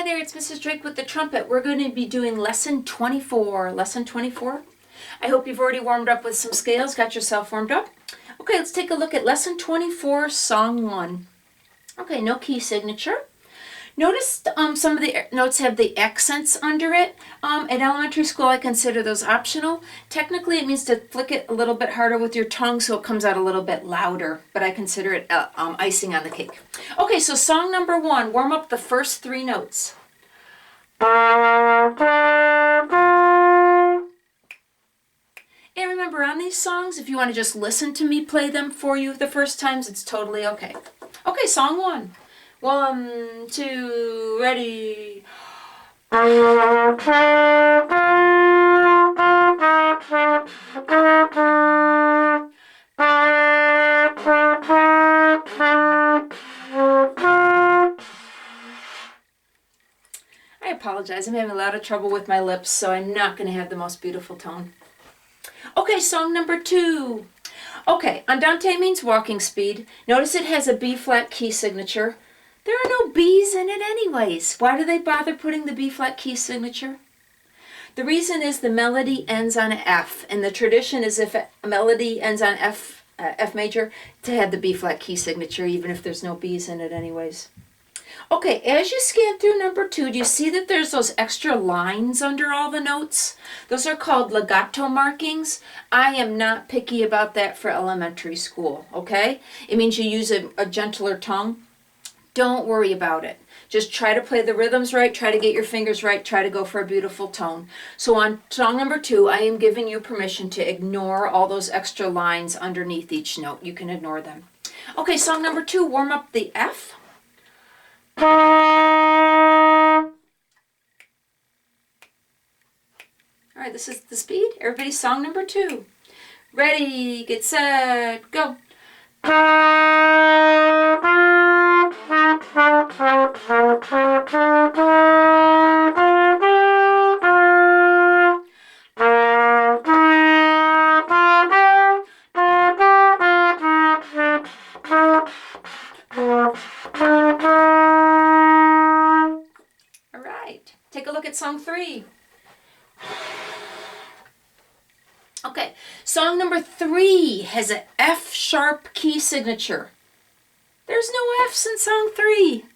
Hi there, it's Mrs. Drake with the trumpet. We're going to be doing lesson 24. Lesson 24. I hope you've already warmed up with some scales, got yourself warmed up. Okay, let's take a look at lesson 24, song 1. Okay, no key signature. Notice some of the notes have the accents under it. At elementary school, I consider those optional. Technically, it means to flick it a little bit harder with your tongue so it comes out a little bit louder, but I consider it icing on the cake. Okay, so song number 1, warm up the first 3 notes. And remember, on these songs, if you want to just listen to me play them for you the first times, it's totally okay. Okay, song 1. 1, 2, ready. I apologize, I'm having a lot of trouble with my lips, so I'm not going to have the most beautiful tone. Okay, song number 2. Okay, andante means walking speed. Notice it has a B flat key signature. There are no B's in it anyways. Why do they bother putting the B flat key signature? The reason is the melody ends on F, and the tradition is if a melody ends on F major, to have the B flat key signature, even if there's no B's in it anyways. Okay, as you scan through number 2, do you see that there's those extra lines under all the notes? Those are called legato markings. I am not picky about that for elementary school, okay? It means you use a gentler tongue. Don't worry about it. Just try to play the rhythms right, try to get your fingers right, try to go for a beautiful tone. So on song number 2, I am giving you permission to ignore all those extra lines underneath each note. You can ignore them. Okay, song number 2, warm up the F. All right, this is the speed. Everybody, song number 2. Ready, get set, go. Take a look at song 3. Okay, song number 3 has an F sharp key signature. There's no F's in song 3.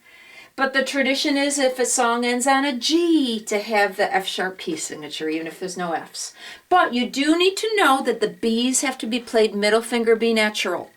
But the tradition is if a song ends on a G to have the F sharp key signature, even if there's no F's. But you do need to know that the B's have to be played middle finger B natural.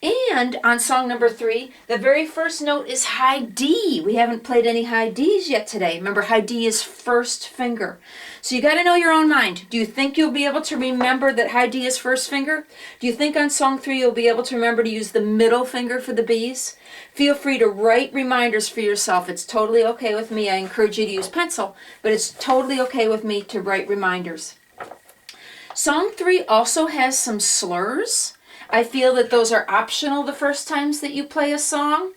And on song number 3, the very first note is high D. We haven't played any high D's yet today. Remember, high D is first finger. So you got to know your own mind. Do you think you'll be able to remember that high D is first finger? Do you think on song 3 you'll be able to remember to use the middle finger for the B's? Feel free to write reminders for yourself. It's totally okay with me. I encourage you to use pencil, but it's totally okay with me to write reminders. Song 3 also has some slurs. I feel that those are optional the first times that you play a song.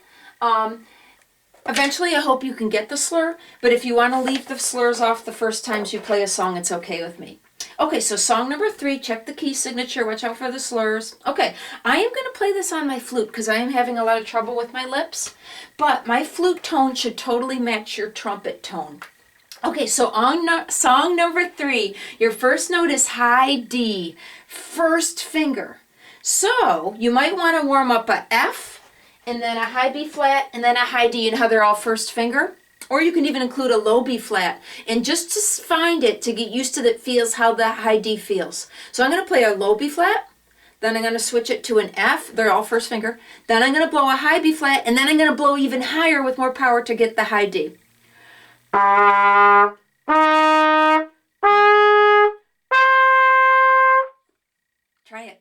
Eventually, I hope you can get the slur, but if you want to leave the slurs off the first times you play a song, it's okay with me. Okay, so song number 3, check the key signature, watch out for the slurs. Okay, I am going to play this on my flute because I am having a lot of trouble with my lips, but my flute tone should totally match your trumpet tone. Okay, so on song number 3, your first note is high D, first finger. So you might want to warm up a F, and then a high B flat, and then a high D, and how they're all first finger. Or you can even include a low B flat. And just to find it, to get used to that feels how the high D feels. So I'm going to play a low B flat, then I'm going to switch it to an F, they're all first finger. Then I'm going to blow a high B flat, and then I'm going to blow even higher with more power to get the high D. Try it.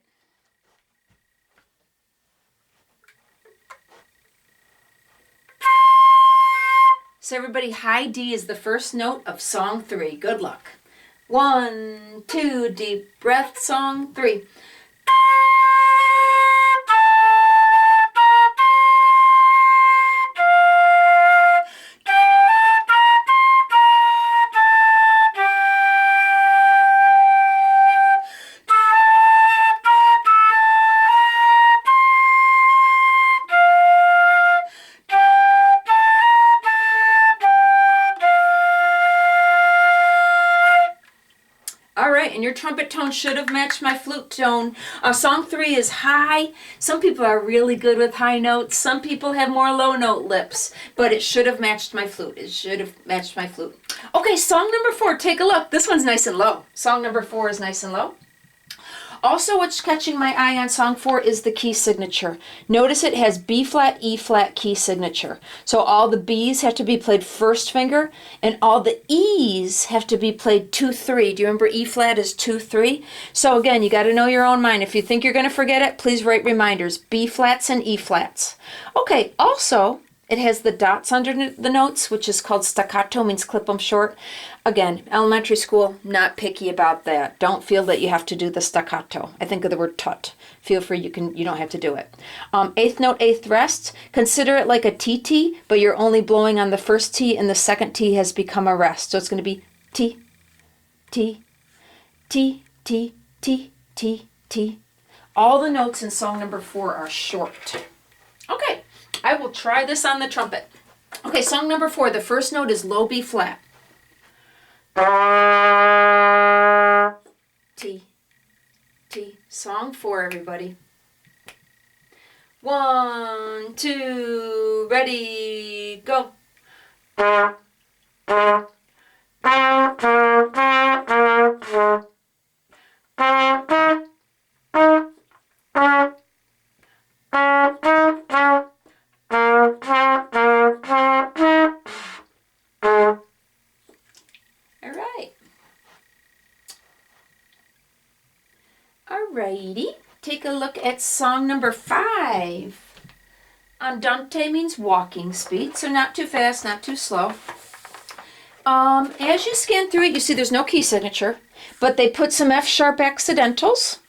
So everybody, high D is the first note of song 3. Good luck. 1, 2, deep breath, song 3. your trumpet tone should have matched my flute tone. Song 3 is high. Some people are really good with high notes. Some people have more low note lips, but it should have matched my flute. It should have matched my flute. Okay, song number 4, take a look. This one's nice and low. Song number 4 is nice and low. Also, what's catching my eye on song 4 is the key signature. Notice it has B flat, E flat key signature. So all the B's have to be played first finger, and all the E's have to be played 2-3. Do you remember E flat is 2-3? So again, you got to know your own mind. If you think you're going to forget it, please write reminders. B flats and E flats. Okay, also, it has the dots under the notes, which is called staccato, means clip them short. Again, elementary school, not picky about that. Don't feel that you have to do the staccato. I think of the word tut. Feel free, you don't have to do it. Eighth note, eighth rest. Consider it like a TT, but you're only blowing on the first T, and the second T has become a rest. So it's going to be T, T, T, T, T, T, T. All the notes in song number 4 are short. Okay. I will try this on the trumpet. Okay, song number 4, the first note is low B flat. T, T. Song 4, everybody. 1, 2, ready, go. Alrighty, take a look at song number 5. Andante means walking speed, so not too fast, not too slow. As you scan through it, you see there's no key signature, but they put some F sharp accidentals.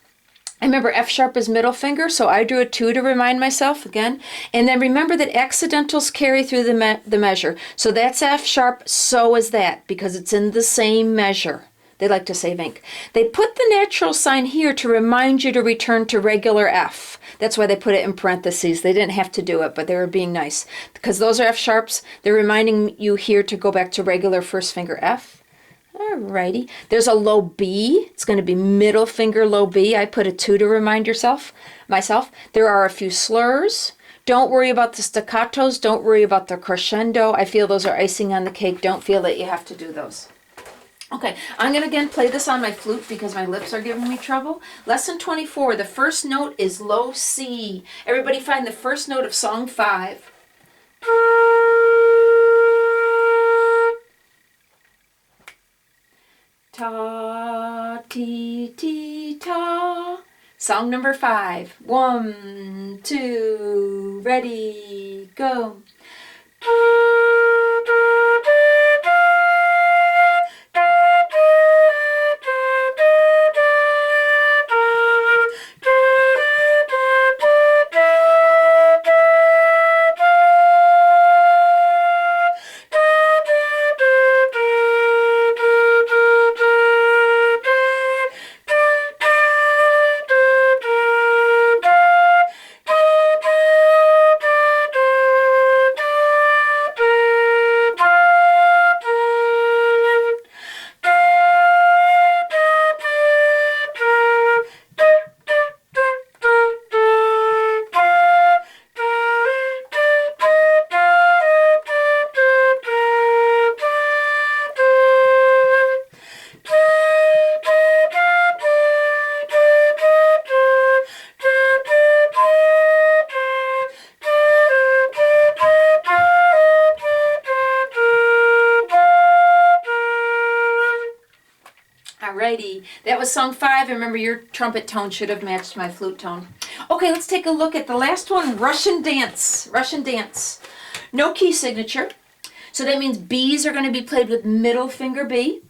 I remember F sharp is middle finger, so I drew a 2 to remind myself again. And then remember that accidentals carry through the measure. So that's F sharp, so is that, because it's in the same measure. They like to save ink. They put the natural sign here to remind you to return to regular F. That's why they put it in parentheses. They didn't have to do it, but they were being nice. Because those are F sharps, they're reminding you here to go back to regular first finger F. Alrighty. There's a low B. It's going to be middle finger low B. I put a 2 to remind myself. There are a few slurs. Don't worry about the staccatos. Don't worry about the crescendo. I feel those are icing on the cake. Don't feel that you have to do those. Okay, I'm going to again play this on my flute because my lips are giving me trouble. Lesson 24, the first note is low C. Everybody find the first note of song 5. Ta, ti, ti, ta. Song number 5. 1, 2, ready, go. Alrighty, that was song 5. Remember, your trumpet tone should have matched my flute tone. Okay, let's take a look at the last one, Russian Dance. Russian Dance. No key signature. So that means B's are going to be played with middle finger B.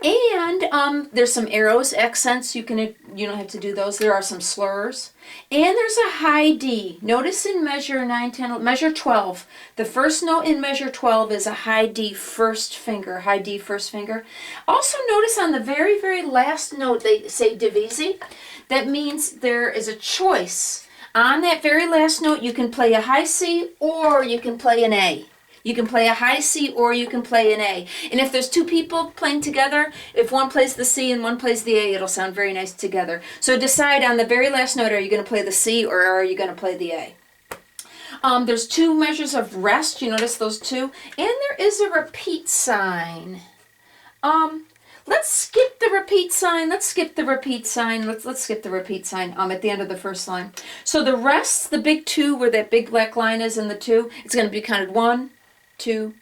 And there's some arrows, accents. You don't have to do those. There are some slurs. And there's a high D. Notice in measure 9, 10, measure 12. The first note in measure 12 is a high D first finger. High D first finger. Also notice on the very, very last note they say divisi. That means there is a choice. On that very last note you can play a high C or you can play an A. You can play a high C or you can play an A. And if there's two people playing together, if one plays the C and one plays the A, it'll sound very nice together. So decide on the very last note, are you going to play the C or are you going to play the A? There's two measures of rest. You notice those two? And there is a repeat sign. Let's skip the repeat sign. Let's skip the repeat sign. Let's skip the repeat sign at the end of the first line. So the rest, the big two, where that big black line is in the two, it's going to be counted 1, 2,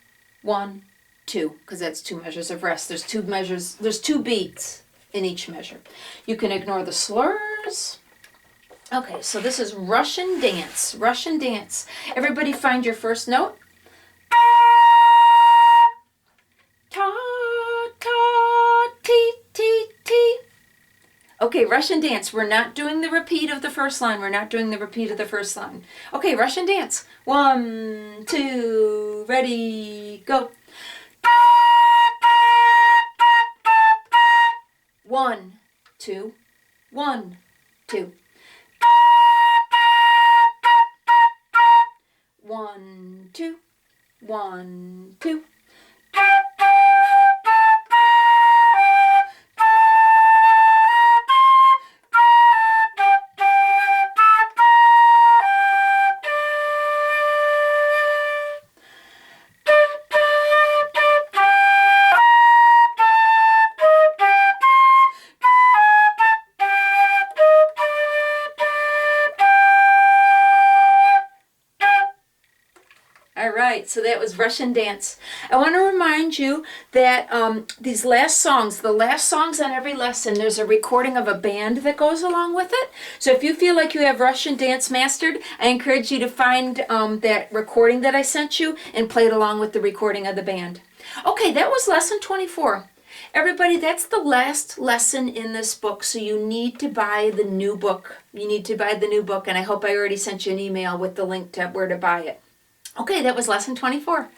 1, 2, because that's two measures of rest. There's two measures. There's two beats in each measure. You can ignore the slurs. Okay, so this is Russian dance. Russian dance. Everybody find your first note. Ta, ta, ti, ti, ti. Okay, Russian dance. We're not doing the repeat of the first line. We're not doing the repeat of the first line. Okay, Russian dance. 1, 2, ready, go. 1, 2, 1, 2. 1, 2, 1, 2. Alright, so that was Russian dance. I want to remind you that these last songs, the last songs on every lesson, there's a recording of a band that goes along with it. So if you feel like you have Russian dance mastered, I encourage you to find that recording that I sent you and play it along with the recording of the band. Okay, that was lesson 24. Everybody, that's the last lesson in this book, so you need to buy the new book. You need to buy the new book, and I hope I already sent you an email with the link to where to buy it. Okay, that was lesson 24.